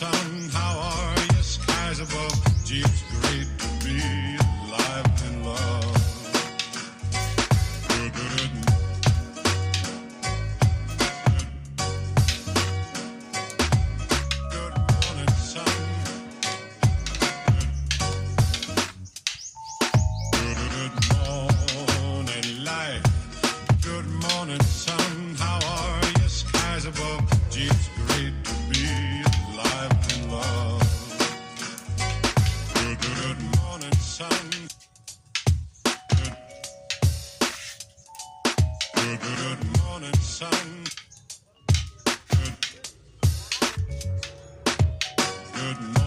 sun, how are you? Skies above. Gee, it's great to be alive and love. Good morning, sun. Good morning, life. Good morning, sun. How are you? Skies above. Gee, it's great to be alive and love. Good morning, sun. Good morning, sun. Good